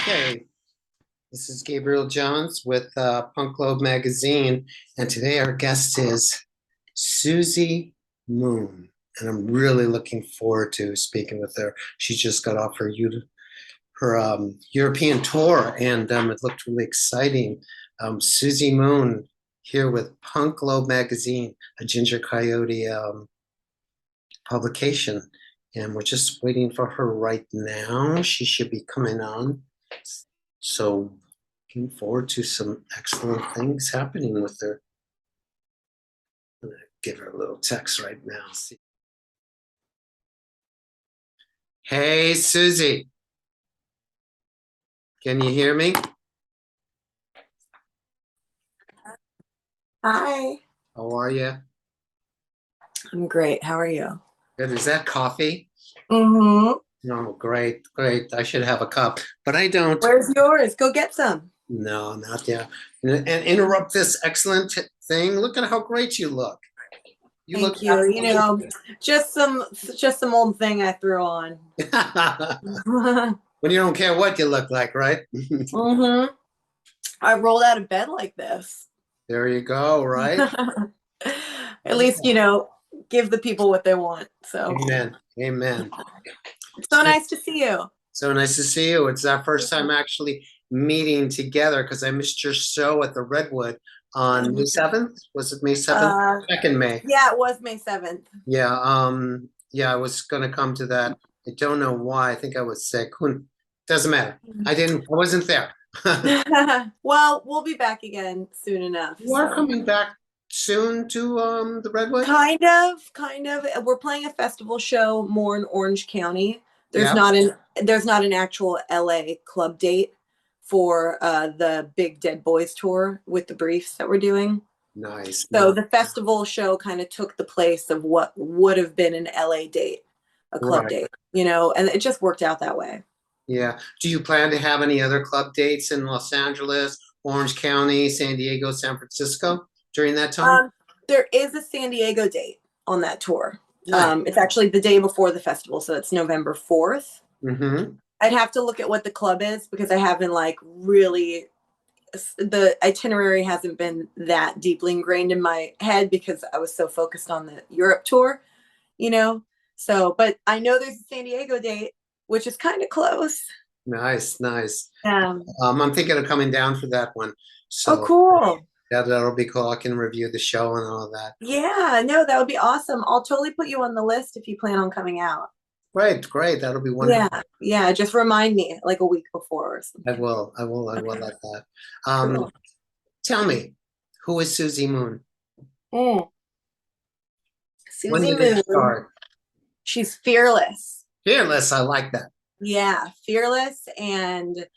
Okay, this is Gabriel Jones with Punk Globe Magazine, and today our guest is SUZI Moon, and I'm really looking forward to speaking with her. She just got off her European tour, and it looked really exciting. SUZI Moon here with Punk Globe Magazine, a Ginger Coyote publication, and we're just waiting for her right now. She should be coming on. So looking forward to some excellent things happening with her. I'm gonna give her a little text right now. Hey, SUZI. Can you hear me? Hi, How are you? I'm great. How are you? Good. Is that coffee? Mm-hmm. No, great, great. I should have a cup, but I don't. Where's yours? Go get some. No, not yet. And interrupt this excellent thing. Look at how great you look. You look Thank you. You know, just some old thing I threw on. when you don't care what you look like, right? Mm-hmm. I rolled out of bed like this. There you go, right? At least, you know, give the people what they want. So Amen. Amen. so nice to see you. So nice to see you. It's our first time actually meeting together because I missed your show at the Redwood on May 7th. Was it May 7th? Back in May. Yeah, it was May 7th. Yeah, I was gonna come to that. I don't know why. I think I was sick. Doesn't matter. I wasn't there. Well, we'll be back again soon enough. You are coming back soon to the Redwood? Kind of. We're playing a festival show more in Orange County. There's Yeah. not an actual LA club date for the Big Dead Boys tour with the Briefs that we're doing. Nice. So the festival show kind of took the place of what would have been an LA date, a club Right. date, you know, and it just worked out that way. Yeah. Do you plan to have any other club dates in Los Angeles, Orange County, San Diego, San Francisco during that time? There is a San Diego date on that tour. Nice. It's actually the day before the festival, so it's November 4th. Mm-hmm. I'd have to look at what the club is because I haven't the itinerary hasn't been that deeply ingrained in my head because I was so focused on the Europe tour, you know. So, but I know there's a San Diego date, which is kind of close. Nice, nice. Um, I'm thinking of coming down for that one. oh, So cool. that'll be cool. I can review the show and all that. Yeah, no, that would be awesome. I'll totally put you on the list if you plan on coming out. Great, great. That'll be wonderful. Yeah. Just remind me like a week before or I something. will like that. Cool. Tell me, who is SUZI Moon? Mm. When SUZI did it Moon. start? She's fearless. Fearless, I like that. Yeah, fearless and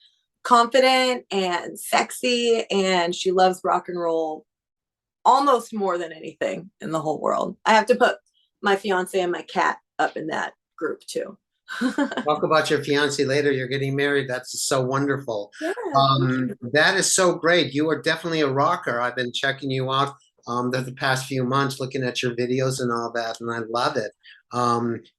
confident and sexy, and she loves rock and roll almost more than anything in the whole world. I have to put my fiance and my cat up in that group too. Talk about your fiance later. You're getting married. That's so wonderful. Yeah, that is so great. You are definitely a rocker. I've been checking you out the past few months, looking at your videos and all that, and I love it.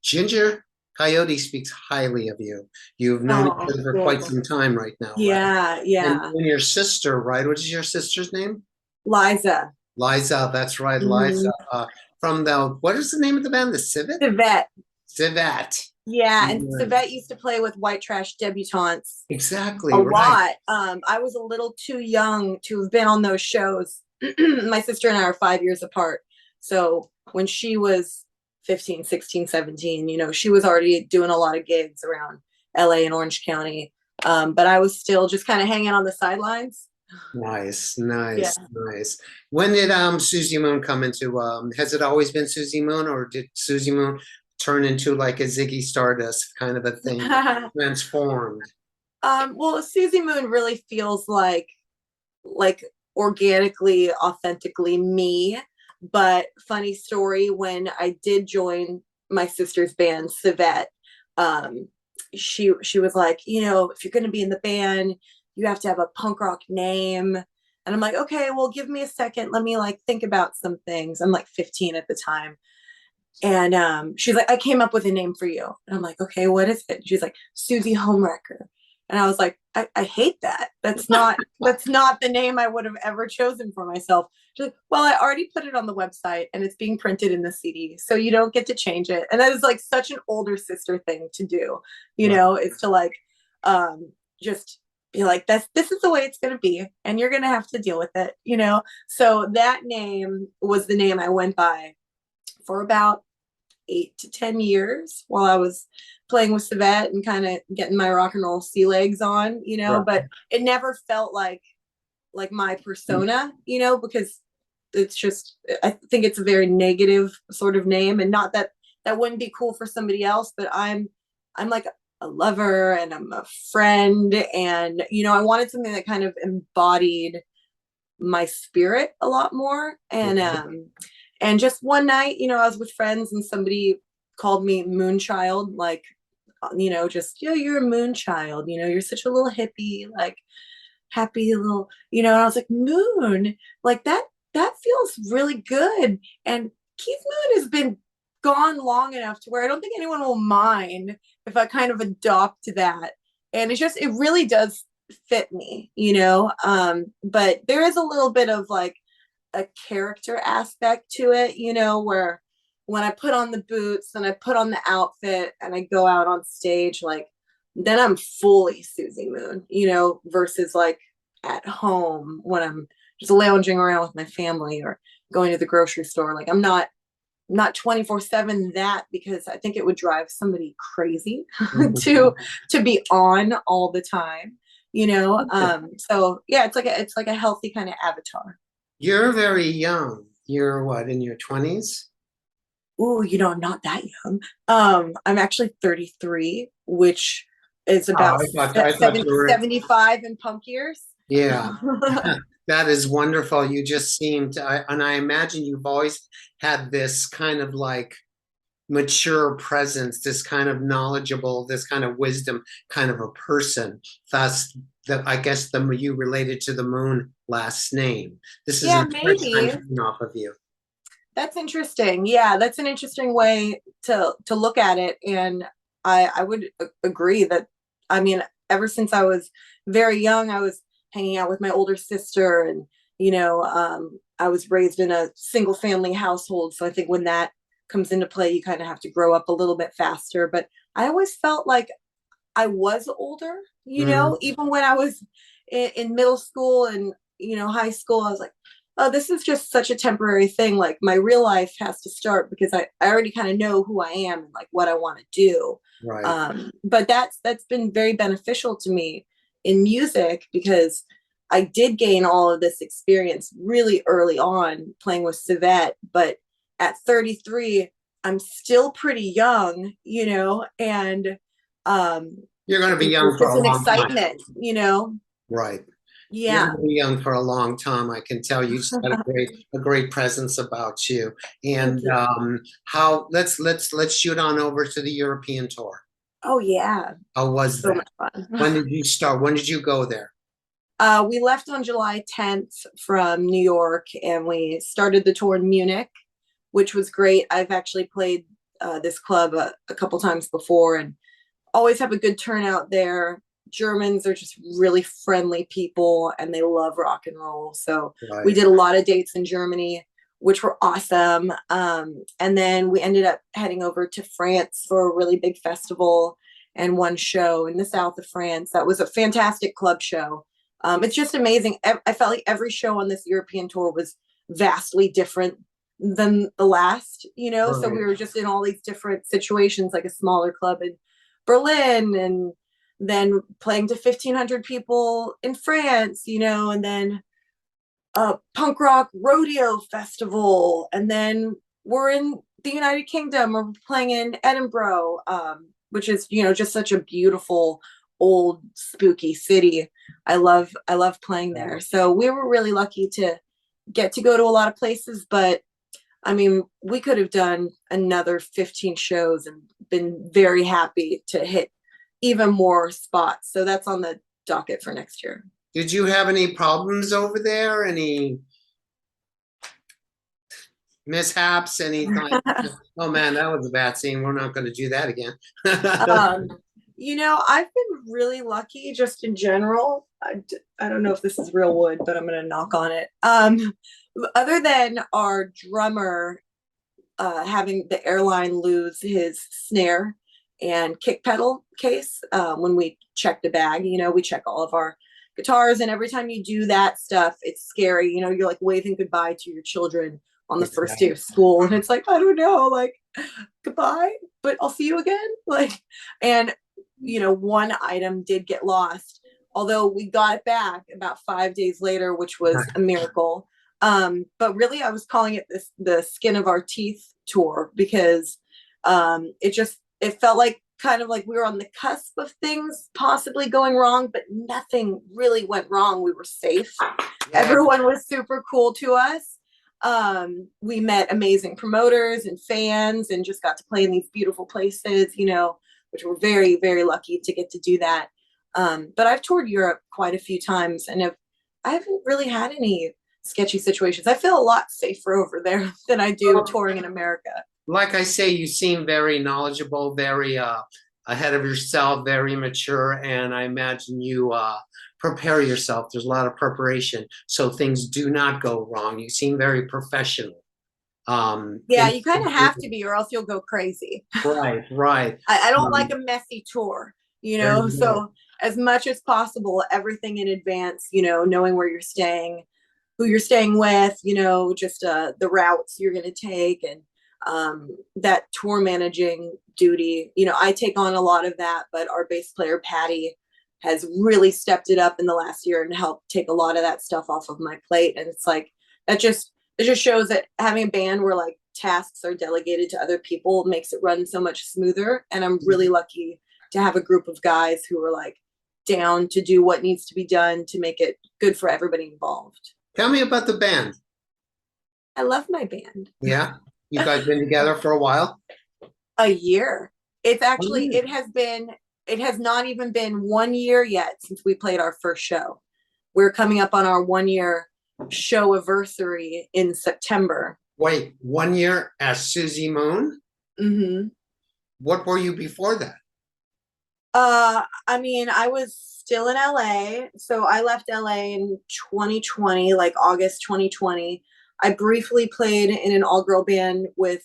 Ginger Coyote speaks highly of you. You've known each other for quite some time right now, right? Yeah. And your sister, right? What is your sister's name? Liza. Liza, that's right, Liza. From what is the name of the band? The Civet? Civet. Civet. Yeah, and Civet used to play with White Trash Debutantes. Exactly, a right. lot. I was a little too young to have been on those shows. My sister and I are 5 years apart. So when she was 15, 16, 17, you know, she was already doing a lot of gigs around LA and Orange County. But I was still just kind of hanging on the sidelines. Nice. Nice. When did SUZI Moon come into has it always been SUZI Moon, or did SUZI Moon turn into like a Ziggy Stardust kind of a thing, transformed? Well, SUZI Moon really feels like organically, authentically me. But funny story, when I did join my sister's band, Civet, she was like, you know, if you're going to be in the band, you have to have a punk rock name. And I'm like, okay, well, give me a second. Let me like think about some things. I'm like 15 at the time. And she's like, I came up with a name for you. And I'm like, okay, what is it? She's like, SUZI Homewrecker. And I was like, I hate that. That's not the name I would have ever chosen for myself. She's like, well, I already put it on the website and it's being printed in the CD, so you don't get to change it. And that is like such an older sister thing to do, you Right. know, is to like just be like, this is the way it's gonna be, and you're gonna have to deal with it, you know. So that name was the name I went by for about 8 to 10 years while I was playing with Savette and kind of getting my rock and roll sea legs on, you know, Right. but it never felt like my persona, you know, because it's just, I think it's a very negative sort of name, and not that that wouldn't be cool for somebody else, but I'm like a lover and I'm a friend, and you know, I wanted something that kind of embodied my spirit a lot more. And just one night, you know, I was with friends and somebody called me Moonchild, like, you know, just, yeah, you're a Moonchild, you know, you're such a little hippie, like happy little, you know, and I was like, Moon, like that feels really good. And Keith Moon has been gone long enough to where I don't think anyone will mind if I kind of adopt that. And it's just, it really does fit me, you know. But there is a little bit of like a character aspect to it, you know, where when I put on the boots and I put on the outfit and I go out on stage, like then I'm fully SUZI Moon, you know, versus like at home when I'm just lounging around with my family or going to the grocery store. Like I'm not 24/7 that, because I think it would drive somebody crazy to be on all the time, you know. So yeah, it's like a healthy kind of avatar. You're very young. You're what, in your 20s? Oh, you know, I'm not that young. I'm actually 33, which is Oh, about I thought you were, 75 in punk years. yeah. That is wonderful. You just seemed, and I imagine you've always had this kind of like mature presence, this kind of knowledgeable, this kind of wisdom kind of a person. Thus, I guess you related to the moon last name. This Yeah, isn't the first time maybe. coming off of you. That's interesting. Yeah, that's an interesting way to look at it. And I would agree that, I mean, ever since I was very young, I was hanging out with my older sister, and you know, I was raised in a single family household. So I think when that comes into play, you kind of have to grow up a little bit faster. But I always felt like I was older, you Mhm. know, even when I was in middle school and, you know, high school, I was like, oh, this is just such a temporary thing. Like my real life has to start because I already kind of know who I am and like what I want to do. Right. But that's been very beneficial to me in music, because I did gain all of this experience really early on playing with Savette, but at 33, I'm still pretty young, you know, and um, You're going to be young there's for just a an long time. excitement, you know. Right. You're Yeah. going to be young for a long time. I can tell you just got a great presence about you. Thank And you. how let's shoot on over to the European tour. Oh yeah, How was so that? much fun. When did you start? When did you go there? We left on July 10th from New York, and we started the tour in Munich, which was great. I've actually played this club a couple times before, and always have a good turnout there. Germans are just really friendly people and they love rock and roll. So we Right. did a lot of dates in Germany, which were awesome. And then we ended up heading over to France for a really big festival and one show in the south of France. That was a fantastic club show. It's just amazing. I felt like every show on this European tour was vastly different than the last, you know? So we Right. were just in all these different situations, like a smaller club in Berlin, and then playing to 1,500 people in France, you know, and then a punk rock rodeo festival. And then we're in the United Kingdom, we're playing in Edinburgh, which is, you know, just such a beautiful old spooky city. I love playing there. So we were really lucky to get to go to a lot of places, but I mean, we could have done another 15 shows and been very happy to hit even more spots. So that's on the docket for next year. Did you have any problems over there? Any mishaps? Anything like, oh man, that was a bad scene. We're not going to do that again. um, I've been really lucky just in general. I don't know if this is real wood, but I'm going to knock on it. Other than our drummer having the airline lose his snare and kick pedal case when we check the bag, we check all of our guitars. And every time you do that stuff, it's scary. You're like waving goodbye to your children on the first day Exactly. of school. And it's like, I don't know, like, goodbye, but I'll see you again. Like, and one item did get lost, although we got it back about 5 days later, which was a miracle. But really, I was calling it the skin of our teeth tour because it felt like kind of like we were on the cusp of things possibly going wrong, but nothing really went wrong. We were safe. Yeah. Everyone was super cool to us. We met amazing promoters and fans and just got to play in these beautiful places, which we're very, very lucky to get to do that. But I've toured Europe quite a few times and I haven't really had any sketchy situations. I feel a lot safer over there than I do touring in America. Like I say, you seem very knowledgeable, very ahead of yourself, very mature, and I imagine you prepare yourself. There's a lot of preparation so things do not go wrong. You seem very professional. Yeah, you kind of have to be, or else you'll go crazy. Right, right. I don't like a messy tour, There you go. so as much as possible, everything in advance, knowing where you're staying, who you're staying with, just the routes you're going to take and that tour managing duty. I take on a lot of that, but our bass player, Patty, has really stepped it up in the last year and helped take a lot of that stuff off of my plate. And it's like, it just shows that having a band where like tasks are delegated to other people makes it run so much smoother. And I'm really lucky to have a group of guys who are like down to do what needs to be done to make it good for everybody involved. Tell me about the band. I love my band. Yeah, you guys been together for a while? A year. It's actually, Oh, it has not even been 1 year yet since we played our first show. We're coming up on our 1 year show anniversary in September. wait, 1 year as SUZI Moon? Mm-hmm. What were you before that? I mean, I was still in LA. So I left LA in 2020, like August 2020. I briefly played in an all-girl band with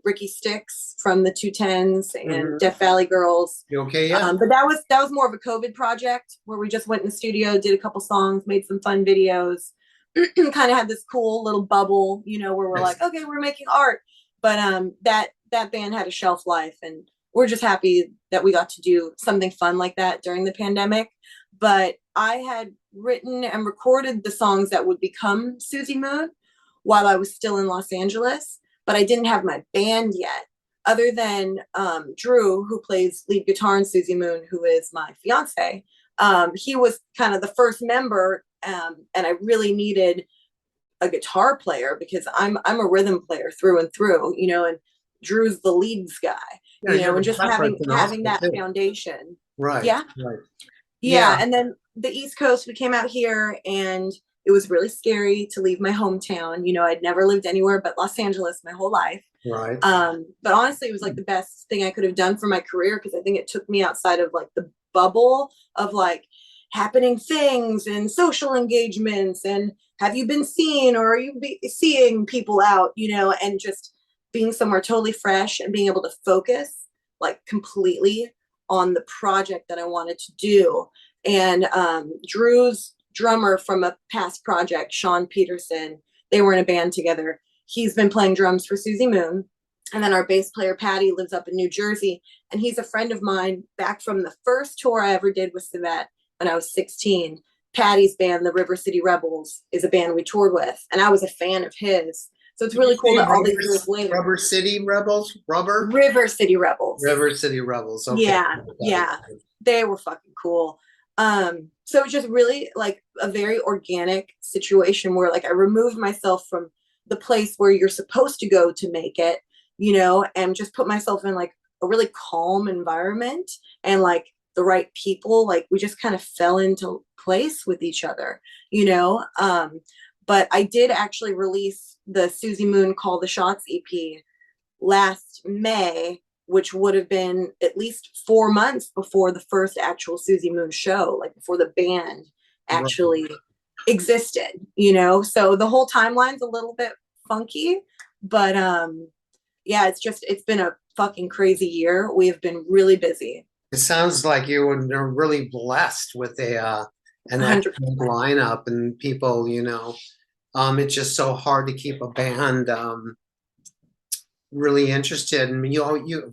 Ricky Styx from the 210s and Mhm. Death Valley Girls. You okay? Yeah. But that was more of a COVID project where we just went in the studio, did a couple songs, made some fun videos, kind of had this cool little bubble, where we're Yes. like, okay, we're making art. But that band had a shelf life, and we're just happy that we got to do something fun like that during the pandemic. But I had written and recorded the songs that would become SUZI Moon while I was still in Los Angeles, but I didn't have my band yet. Other than Drew, who plays lead guitar in SUZI Moon, who is my fiance, he was kind of the first member, and I really needed a guitar player because I'm a rhythm player through and through, and Drew's the leads guy, Yeah, you have and a just preference in having also that too. foundation. Right, Yeah, right. yeah. Yeah, And then the East Coast, we came out here and it was really scary to leave my hometown. I'd never lived anywhere but Los Angeles my whole life. right. But honestly, it was like the best thing I could have done for my career because I think it took me outside of like the bubble of like happening things and social engagements and have you been seen or are you seeing people out, and just being somewhere totally fresh and being able to focus like completely on the project that I wanted to do. And Drew's drummer from a past project, Sean Peterson, they were in a band together. He's been playing drums for SUZI Moon. And then our bass player, Patty, lives up in New Jersey. And he's a friend of mine back from the first tour I ever did with Savette when I was 16. Patty's band, the River City Rebels, is a band we toured with. And I was a fan of his. So it's Did you really cool say that all these years later. Rubber City Rebels? Rubber? River City Rebels. River City Rebels. Okay. Yeah, yeah. They were fucking cool. So it was just really like a very organic situation where like I removed myself from the place where you're supposed to go to make it, and just put myself in like a really calm environment and like the right people. Like we just kind of fell into place with each other. But I did actually release the SUZI Moon Call the Shots EP last May, which would have been at least 4 months before the first actual SUZI Moon show, like before the band Right. actually existed, you know? So the whole timeline's a little bit funky, but yeah, it's been a fucking crazy year. We have been really busy. It sounds like you were really blessed with an 100%. excellent lineup and people, you know. It's just so hard to keep a band really interested. And you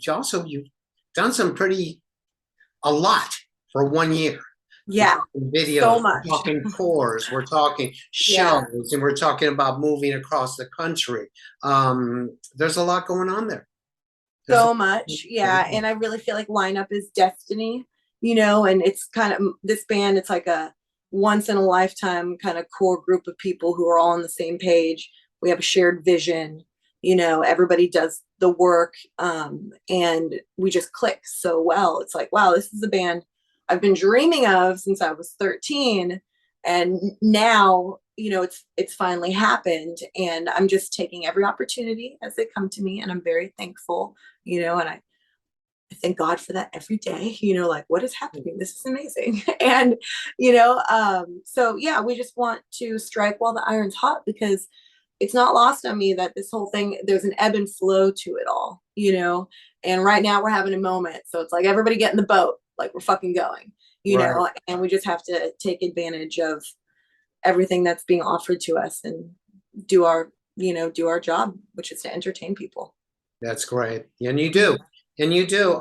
also you've done some pretty a lot for 1 year. We're Yeah, talking so videos, we're much. talking tours, we're talking Yeah, shows, and we're talking about moving across the country. There's a lot going on there. There's a so much. Yeah, and I really feel like lineup is destiny, you know, and it's kind of this band, it's like a once in a lifetime kind of core group of people who are all on the same page. We have a shared vision, you know, everybody does the work, and we just click so well. It's like, wow, this is a band I've been dreaming of since I was 13, and now, you know, it's finally happened, and I'm just taking every opportunity as they come to me, and I'm very thankful, you know, and I thank God for that every day, you know, like what is happening? This is amazing. And, you know, so yeah, we just want to strike while the iron's hot, because it's not lost on me that this whole thing, there's an ebb and flow to it all, you know, and right now we're having a moment. So it's like everybody get in the boat, like we're fucking going, you right. know, and we just have to take advantage of everything that's being offered to us and do our, you know, do our job, which is to entertain people. That's great. And you do. And you do.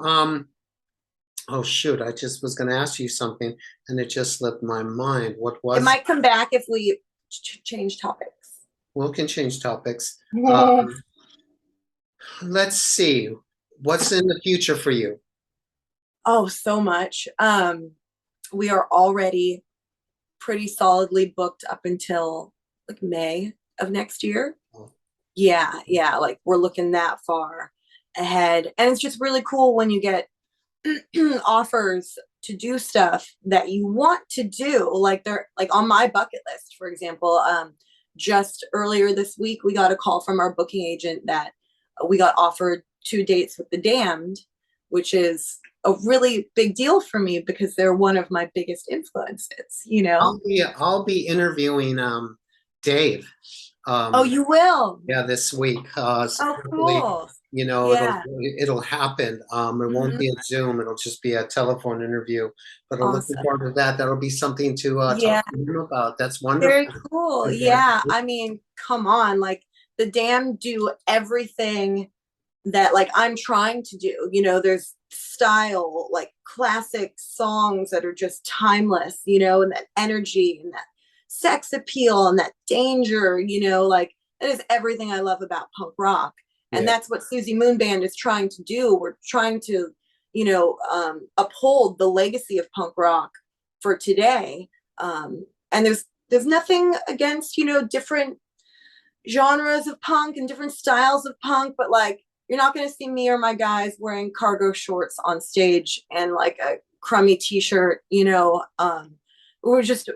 Oh shoot, I just was gonna ask you something and it just slipped my mind. What It was might come back if we change topics. we can change topics. Let's see. What's in the future for you? Oh, so much. We are already pretty solidly booked up until like May of next year. Yeah, yeah, like we're looking that far ahead. And it's just really cool when you get offers to do stuff that you want to do. Like they're like on my bucket list, for example. Just earlier this week, we got a call from our booking agent that we got offered 2 dates with the Damned, which is a really big deal for me because they're one of my biggest influences, you know? I'll be interviewing Dave. Oh, Um you will? yeah, this week. So Oh, hopefully, cool. you know, Yeah. it'll happen. It won't Mhm. be a Zoom, it'll just be a telephone interview. But I'm looking Awesome. forward to that. That'll be something to talk Yeah. to him about. That's wonderful. Very cool. And, Yeah. I mean, come on. Like the Dam do everything that like I'm trying to do. You know, there's style, like classic songs that are just timeless, you know, and that energy and that sex appeal and that danger, you know, like that is everything I love about punk rock. And yeah, that's what SUZI Moon Band is trying to do. We're trying to, you know, uphold the legacy of punk rock for today. And there's nothing against, you know, different genres of punk and different styles of punk, but like you're not going to see me or my guys wearing cargo shorts on stage and like a crummy t-shirt, you know. We're just,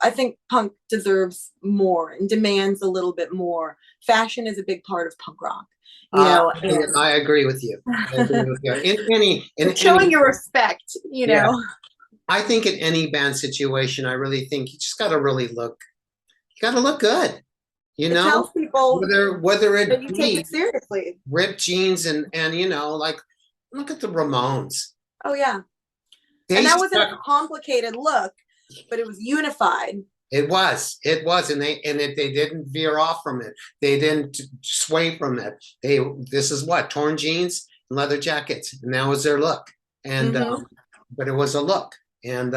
I think punk deserves more and demands a little bit more. Fashion is a big part of punk rock, you know, I agree with you. I agree and with you. In any showing your respect, you yeah, know. I think in any band situation, I really think you just gotta really look. You gotta look good. You It know, tells people whether that it you take be it seriously. ripped jeans and you know, like look at the Ramones. Oh yeah. And They that wasn't a stuck. complicated look, but it was unified. It was, and they didn't veer off from it. They didn't sway from it. This is what torn jeans and leather jackets, and that was their look. And Mm-hmm. but it was a look, and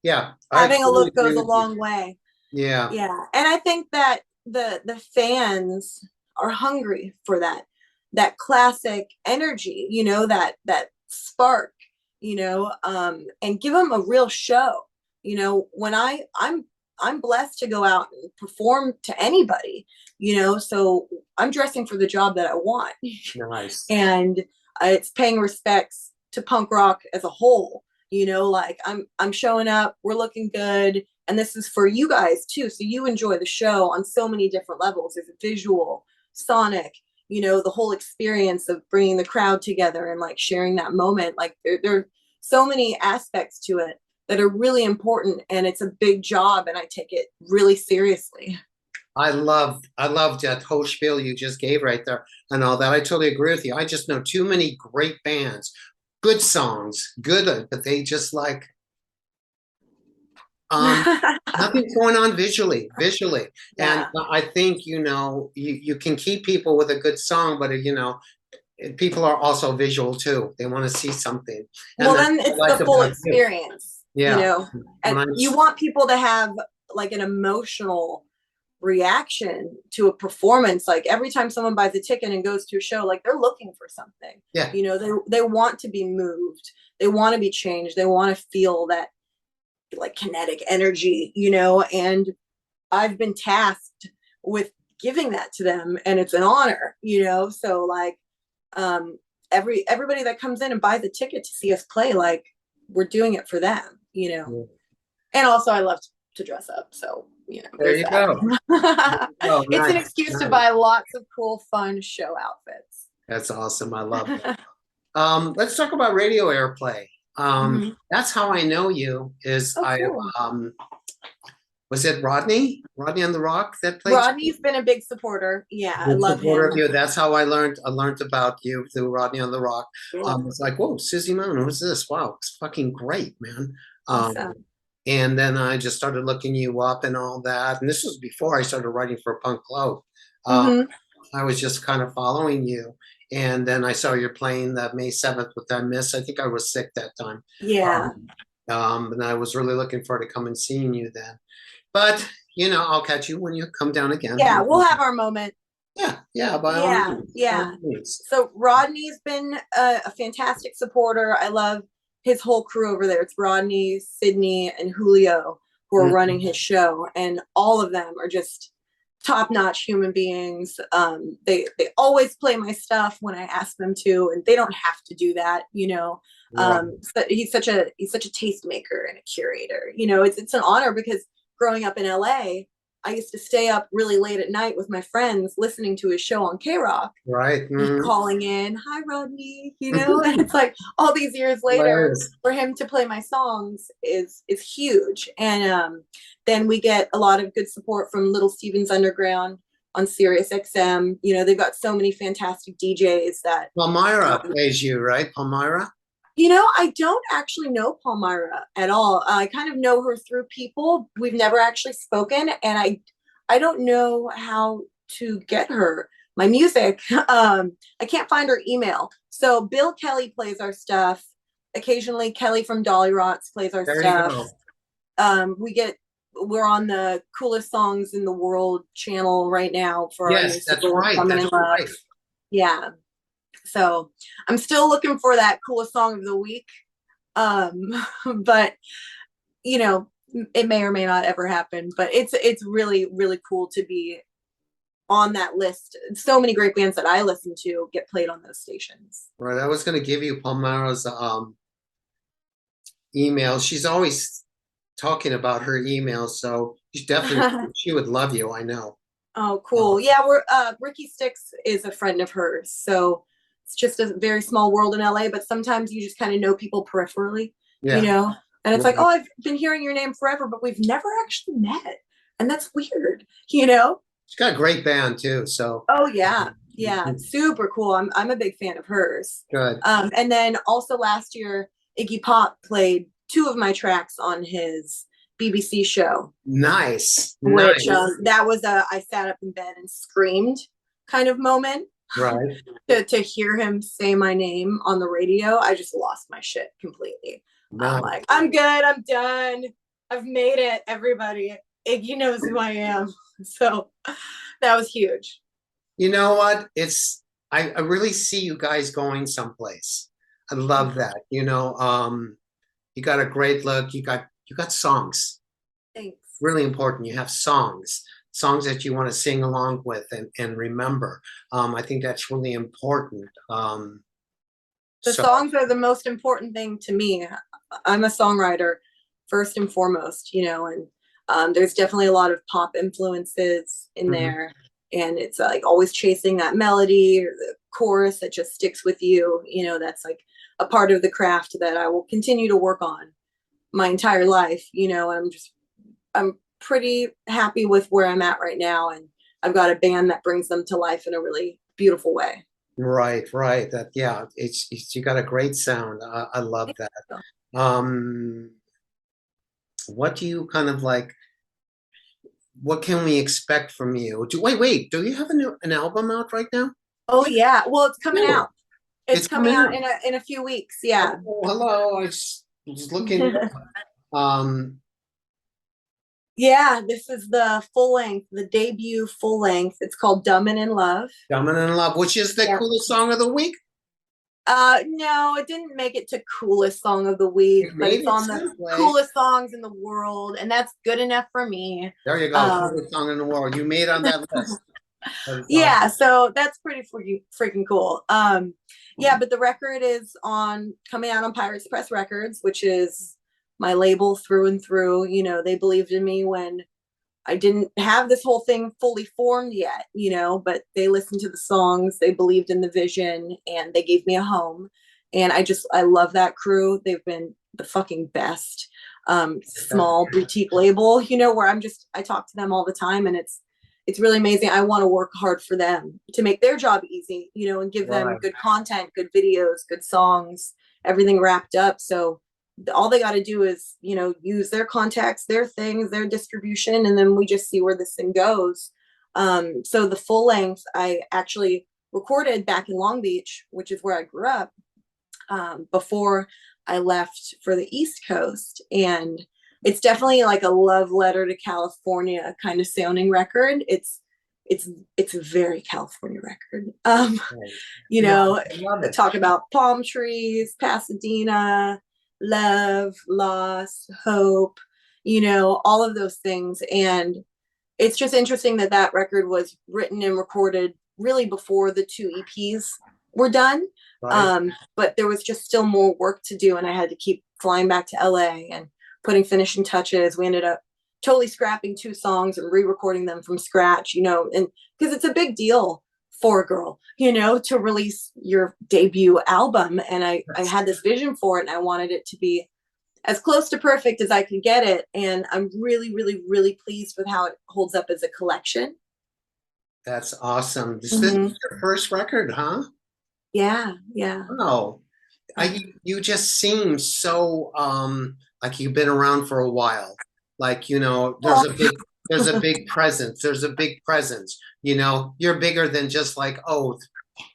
yeah, I Having a totally look agree goes a with you. long way. Yeah, Yeah. And I think that the fans are hungry for that classic energy, you know, that spark, you know, and give them a real show. You know, when I'm blessed to go out and perform to anybody, you know, so I'm dressing for the job that I want. nice. And it's paying respects to punk rock as a whole, you know, like I'm showing up, we're looking good, and this is for you guys too, so you enjoy the show on so many different levels. There's a visual, sonic, the whole experience of bringing the crowd together and like sharing that moment. Like there are so many aspects to it that are really important, and it's a big job, and I take it really seriously. I loved that whole spiel you just gave right there and all that. I totally agree with you. I just know too many great bands, good songs, good, but they just like um nothing's going on visually. And Yeah. I think, you can keep people with a good song, but people are also visual too. They want to see something. And Well, that's then what it's I the like full about you. experience, Yeah. When and I'm you want people to have like an emotional reaction to a performance. Like every time someone buys a ticket and goes to a show, like they're looking for something. yeah, They want to be moved. They want to be changed. They want to feel that like kinetic energy, and I've been tasked with giving that to them, and it's an honor, so like um everybody that comes in and buys a ticket to see us play, like we're doing it for them. yeah. And also I love to dress up, so There there's you go. that. Oh, It's an nice, excuse to nice. buy lots of cool fun show outfits. That's awesome. I love it. Let's talk about radio airplay. Mhm. That's how I know you is Oh, I cool. um was it Rodney? Rodney on the Rock that played Rodney's been a big supporter. Yeah, I big love supporter him. of you. That's how I learned about you through Rodney on the Rock. Cool. It's like, whoa, SUZI Moon, who's this? Wow, it's fucking great, man. Um, Awesome. and then I just started looking you up and all that. And this was before I started writing for Punk Globe. Uh, Hmm. I was just kind of following you. And then I saw you're playing that May 7th with that miss. I think I was sick that time. Yeah. Um, and I was really looking forward to coming seeing you then. But, I'll catch you when you come down again. Yeah, we'll have our moment. Yeah, yeah, by all Yeah, means. By yeah. all means. So Rodney's been a fantastic supporter. I love his whole crew over there. It's Rodney, Sydney, and Julio who are running Mhm. his show, and all of them are just top-notch human beings. They always play my stuff when I ask them to, and they don't have to do that. Right. So he's such a tastemaker and a curator. It's an honor because growing up in LA, I used to stay up really late at night with my friends listening to his show on K Rock. Right. He's Mhm. calling in, "Hi, Rodney," and it's like all these years later Hilarious. for him to play my songs is huge. And then we get a lot of good support from Little Stevens Underground on Sirius XM. They've got so many fantastic DJs that Palmyra um, plays you, right? Palmyra? I don't actually know Palmyra at all. I kind of know her through people. We've never actually spoken, and I don't know how to get her my music. I can't find her email. So Bill Kelly plays our stuff. Occasionally, Kelly from Dolly Rots plays our There you stuff. go. We're on the Coolest Songs in the World channel right now for our new Yes, that's single, right. Coming That's in Love. right. Yeah. So I'm still looking for that coolest song of the week. Um, but you know, it may or may not ever happen. But it's really, really cool to be on that list. So many great bands that I listen to get played on those stations. Right. I was going to give you Palmyra's email. She's always talking about her email, so she would love you. I know. Oh, Um, cool. Yeah, we're Ricky Sticks is a friend of hers. So it's just a very small world in LA, but sometimes you just kind of know people peripherally, you yeah. know? And it's like, Right. oh, I've been hearing your name forever, but we've never actually met. And that's weird. She's got a great band too. So Oh yeah. Yeah. Super cool. I'm a big fan of hers. good. And then also last year, Iggy Pop played two of my tracks on his BBC show, Nice. which Nice. that was a I sat up in bed and screamed kind of moment. Right. To hear him say my name on the radio, I just lost my shit completely. I'm Nice. like, I'm good, I'm done, I've made it, everybody. Iggy knows who I am. So that was huge. You know what? I really see you guys going someplace. I love that. You got a great look. You got songs. Thanks. Really important. You have songs that you want to sing along with and remember. I think that's really important. The So songs are the most important thing to me. I'm a songwriter first and foremost, and there's definitely a lot of pop influences in mhm. there. and it's like always chasing that melody or the chorus that just sticks with you. That's like a part of the craft that I will continue to work on my entire life. I'm pretty happy with where I'm at right now, and I've got a band that brings them to life in a really beautiful way. Right, right. That yeah, it's you got a great sound. I love that. Um, what do you kind of like? What can we expect from you? Wait, do you have an album out right now? Oh yeah, well, it's coming No, out. It's it's coming coming out out. in a few weeks. Yeah. Oh, hello. I just was looking. Um, Yeah, this is the full length, the debut full length. It's called Dumb and in Love. Diamond in Love, which is the Yeah. coolest song of the week. No, it didn't make it to coolest song of the week, It but made it's it on the some way. coolest songs in the world, and that's good enough for me. There you go. Um, Coolest song in the world. You made on that list. That's yeah, awesome. so that's pretty freaking cool. Yeah, but the record is on coming out on Pirates Press Records, which is my label through and through. They believed in me when I didn't have this whole thing fully formed yet, but they listened to the songs, they believed in the vision, and they gave me a home. And I love that crew. They've been the fucking best. That's Small boutique label, where I talk to them all the time, and it's really amazing. I want to work hard for them to make their job easy, and give them right. good content, good videos, good songs, everything wrapped up. So all they got to do is use their contacts, their things, their distribution, and then we just see where this thing goes. So the full length I actually recorded back in Long Beach, which is where I grew up, before I left for the East Coast. And it's definitely like a love letter to California kind of sounding record. It's a very California record. Right. you No, know I love it. talk about palm trees, Pasadena, love, loss, hope, all of those things. And it's just interesting that that record was written and recorded really before the two EPs were done. Right. But there was just still more work to do, and I had to keep flying back to LA and putting finishing touches. We ended up totally scrapping two songs and re-recording them from scratch, and because it's a big deal for a girl, to release your debut album. And I had this vision for it, and I wanted it to be as close to perfect as I could get it. And I'm really, really, really pleased with how it holds up as a collection. That's awesome. This Hmm. is your first record, huh? Yeah, yeah. Oh, Yeah. you just seem so like you've been around for a while. Like, Oh, there's a big presence. There's a big presence. You're bigger than just like, oh,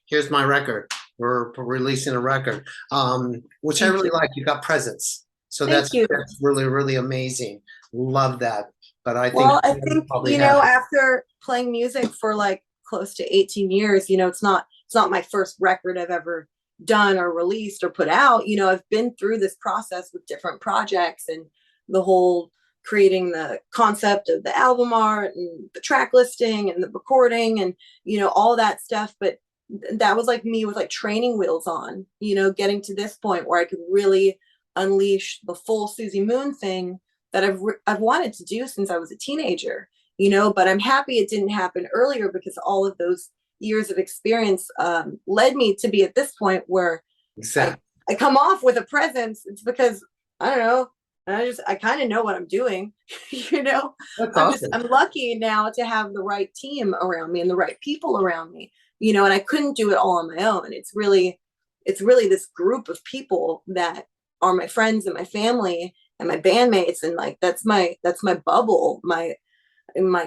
here's my record. We're releasing a record. Which I thank really you. like. You got presence. So Thank you. that's really, really amazing. Love that. But I think Well, I you think, probably have. after playing music for like close to 18 years, it's not my first record I've ever done or released or put out. I've been through this process with different projects, and the whole creating the concept of the album art and the track listing and the recording and all that stuff. But that was like me with like training wheels on, getting to this point where I could really unleash the full SUZI Moon thing that I've wanted to do since I was a teenager, but I'm happy it didn't happen earlier, because all of those years of experience led me to be at this point where I, Exactly. I come off with a presence. It's because I don't know. I kind of know what I'm doing. you know, That's awesome. I'm lucky now to have the right team around me and the right people around me, and I couldn't do it all on my own. It's really this group of people that are my friends and my family and my bandmates. And like, that's my bubble, my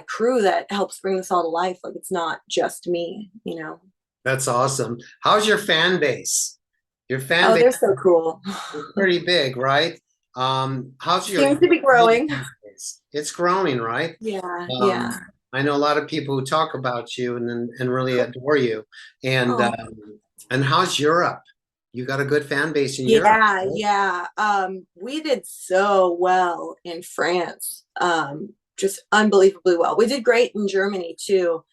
crew that helps bring this all to life. Like, it's not just me. That's awesome. How's your fan base? Your fan Oh, base they're so cool. is pretty big, right? How's your Seems to be growing. fan base? It's growing, right? Yeah, Um, yeah. I know a lot of people who talk about you and really adore you. And Oh, how's Europe? You got a good fan base in Europe, yeah, right? yeah. We did so well in France. Just unbelievably well. We did great in Germany too.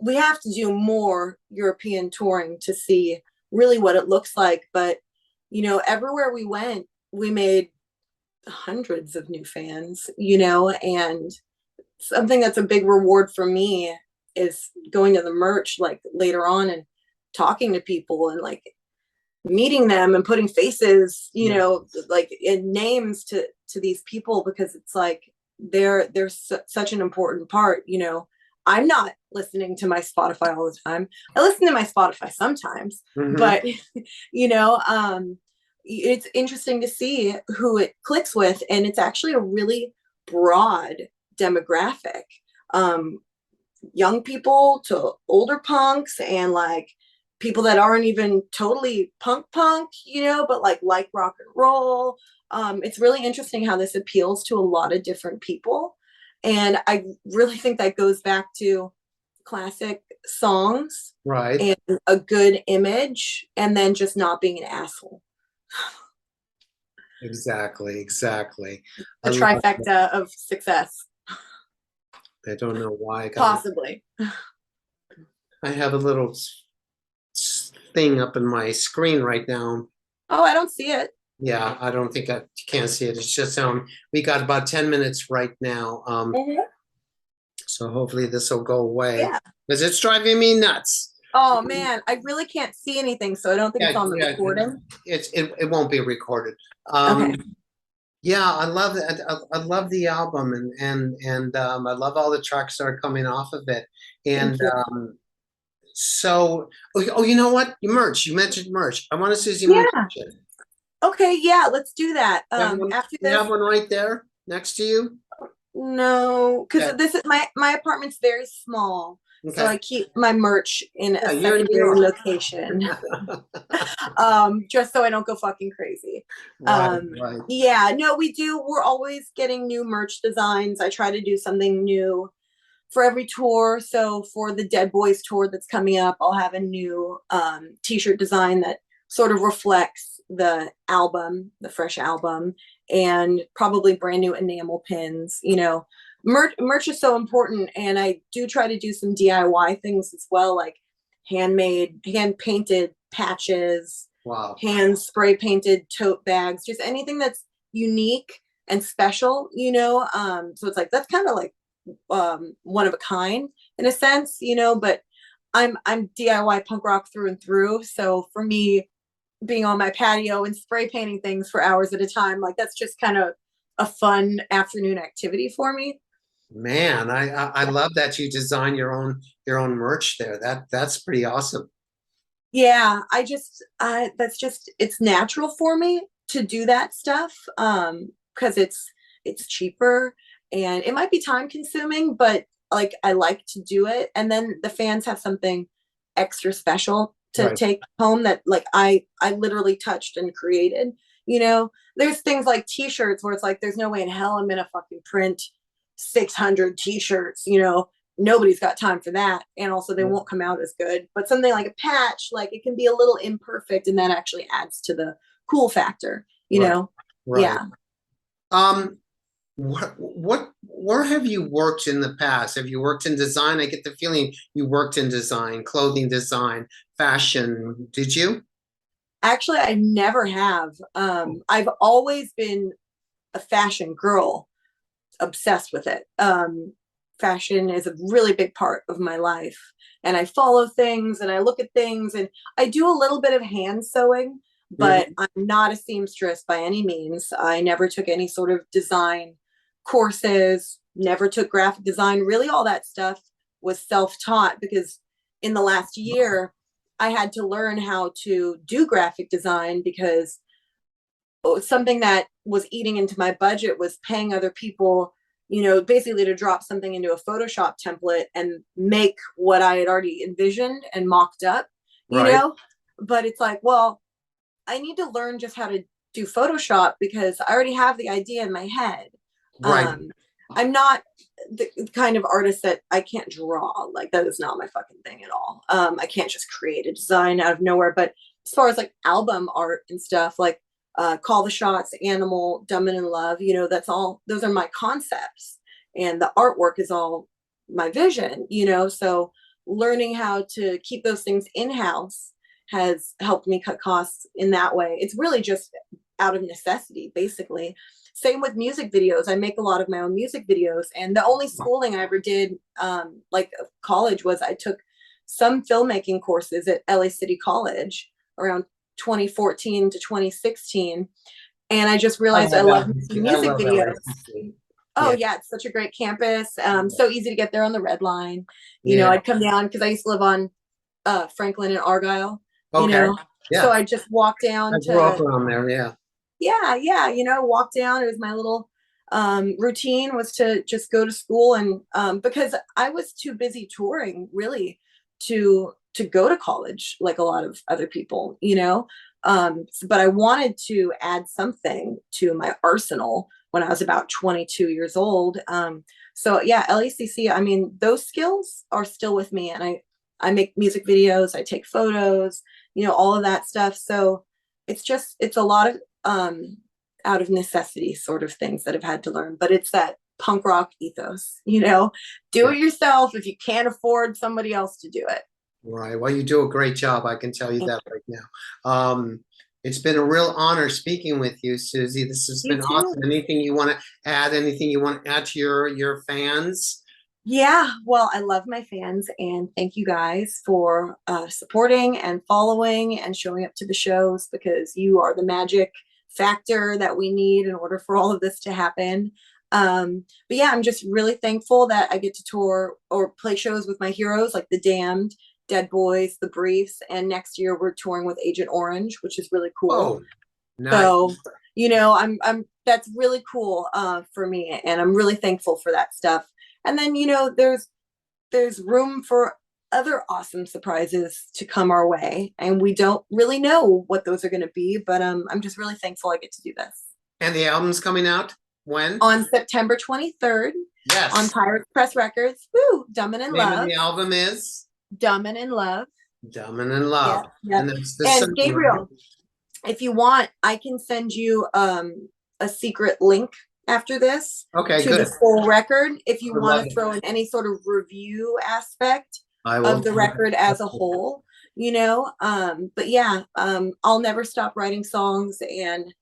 We have to do more European touring to see really what it looks like. But everywhere we went, we made hundreds of new fans, and something that's a big reward for me is going to the merch like later on and talking to people and like meeting them and putting faces, you Yeah. know, like in names to these people, because it's like they're such an important part, you know. I'm not listening to my Spotify all the time. I listen to my Spotify sometimes, Mhm. but you know, it's interesting to see who it clicks with, and it's actually a really broad demographic. Um, Young people to older punks, and like people that aren't even totally punk, you know, but like rock and roll. It's really interesting how this appeals to a lot of different people. And I really think that goes back to classic songs Right. and a good image, and then just not being an asshole. Exactly. Exactly. I The love trifecta of success, I don't know why possibly. I have a little thing up in my screen right now. Oh, I don't see it. Yeah, I don't think I you can't see it. It's just we got about 10 minutes right now. Mhm. So hopefully this will go away Yeah. because it's driving me nuts. Oh man, I really can't see anything, so I don't think it's Yeah, on the yeah, recording. it won't be recorded. Um, Okay. yeah, I love it. I love the album and I love all the tracks that are coming off of it. Thank And you. so oh, you know what? Merch. You mentioned merch. I want to Susie Moon Yeah. t-shirt. Okay, yeah, let's do that. After You this, have one right there next to you? no, Okay. because this is my apartment's very small, so Okay. I keep my merch in a Yeah, you're in New secondary York. location. Just so I don't go fucking crazy. Right, right. Yeah, no, we do. We're always getting new merch designs. I try to do something new for every tour. So for the Dead Boys tour that's coming up, I'll have a new t-shirt design that sort of reflects the album, the fresh album, and probably brand new enamel pins. You know, merch is so important, and I do try to do some DIY things as well, like handmade, hand painted patches, Wow. hand spray painted tote bags, just anything that's unique and special, you know. So it's like that's kind of like one of a kind in a sense, you know, but I'm DIY punk rock through and through. So for me, being on my patio and spray painting things for hours at a time, like that's just kind of a fun afternoon activity for me. Man, I love that you design your own merch there. That's pretty awesome. Yeah, that's just it's natural for me to do that stuff because it's cheaper, and it might be time consuming, but like I like to do it, and then the fans have something extra special to Right. take home that like I literally touched and created, you know. There's things like t-shirts where it's like there's no way in hell I'm gonna fucking print 600 t-shirts, you know. Nobody's got time for that, and also they won't come out as good. But something like a patch, like it can be a little imperfect, and that actually adds to the cool factor, you Right. know. Right. Yeah. Um, where have you worked in the past? Have you worked in design? I get the feeling you worked in design, clothing design, fashion. Did you? Actually, I never have. I've always been a fashion girl, obsessed with it. Fashion is a really big part of my life, and I follow things and I look at things, and I do a little bit of hand sewing, but Mhm. I'm not a seamstress by any means. I never took any sort of design courses, never took graphic design. Really, all that stuff was self-taught because in the last year, I had to learn how to do graphic design because something that was eating into my budget was paying other people, you know, basically to drop something into a Photoshop template and make what I had already envisioned and mocked up, you Right. know. But it's like, well, I need to learn just how to do Photoshop because I already have the idea in my head. Right. um I'm not the kind of artist that I can't draw. Like that is not my fucking thing at all. I can't just create a design out of nowhere. But as far as like album art and stuff, like Call the Shots, Animal, Dumb and in Love, you know, that's all, those are my concepts, and the artwork is all my vision, you know. So learning how to keep those things in house has helped me cut costs in that way. It's really just out of necessity, basically. Same with music videos. I make a lot of my own music videos, and the only schooling I ever did, like college, was I took some filmmaking courses at LA City College around 2014 to 2016, and I just I realized I love love LACC. making I music love videos. LACC. Oh Yeah, yeah, it's such a great campus. So easy to get there on the Red Line. yeah. I'd come down because I used to live on Franklin and Argyle. You Okay. know, so Yeah, I just walk I down grew up to, around there. Yeah. yeah, walk down. It was my little routine, was to just go to school, and because I was too busy touring really to go to college like a lot of other people. But I wanted to add something to my arsenal when I was about 22 years old. So yeah, LACC, I mean, those skills are still with me, and I make music videos, I take photos, all of that stuff. So it's a lot of out of necessity sort of things that I've had to learn, but it's that punk rock ethos, do Yeah. it yourself if you can't afford somebody else to do it. Right. Well, you do a great job. I can tell you that right now. It's been a real honor speaking with you, Susie. This has You been too. awesome. Anything you want to add? Anything you want to add to your fans? Yeah, well, I love my fans, and thank you guys for supporting and following and showing up to the shows, because you are the magic factor that we need in order for all of this to happen. But yeah, I'm just really thankful that I get to tour or play shows with my heroes like The Damned, Dead Boys, The Briefs, and next year we're touring with Agent Orange, which is really cool. Oh, nice. So, I'm that's really cool for me, and I'm really thankful for that stuff. And then, there's room for other awesome surprises to come our way, and we don't really know what those are going to be, but I'm just really thankful I get to do this. And the album's coming out when? On September 23rd on Yes. Pirates Press Records. Woo! Dumb and in Name of Love. the album is Dumb and in Love. Dumb and in Yeah, Love. yeah. And that's the And single, right? Gabriel, if you want, I can send you a secret link after this Okay, to the good. full record if you I want love to it. throw in any sort of review aspect I of will. the record as a whole. But yeah, I'll never stop writing songs, and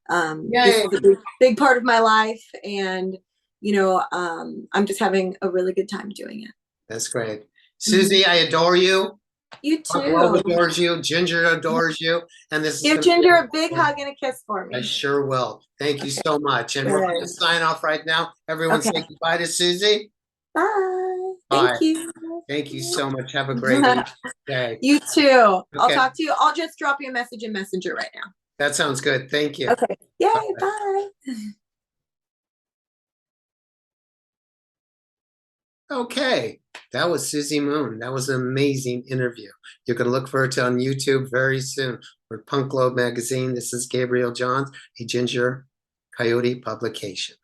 this Yay. is a big part of my life, and I'm just having a really good time doing it. That's great. Mhm. Susie, I adore you. You Mark Love too. adores you. Ginger adores you. And this is Give going to be Ginger a big hug and a kiss for I me. sure will. Thank you Okay, so much. And we're going to good. sign off right now. Everyone Okay, say goodbye to Susie. bye. Thank Bye. you. Thank you so much. Have a great day. You too. I'll Okay. talk to you. I'll just drop you a message in Messenger right now. That sounds good. Thank you. Okay. Yay. Bye. Bye. Okay. That was Susie Moon. That was an amazing interview. You can look for it on YouTube very soon. For Punk Globe Magazine, this is Gabriel Johns, a Ginger Coyote publication.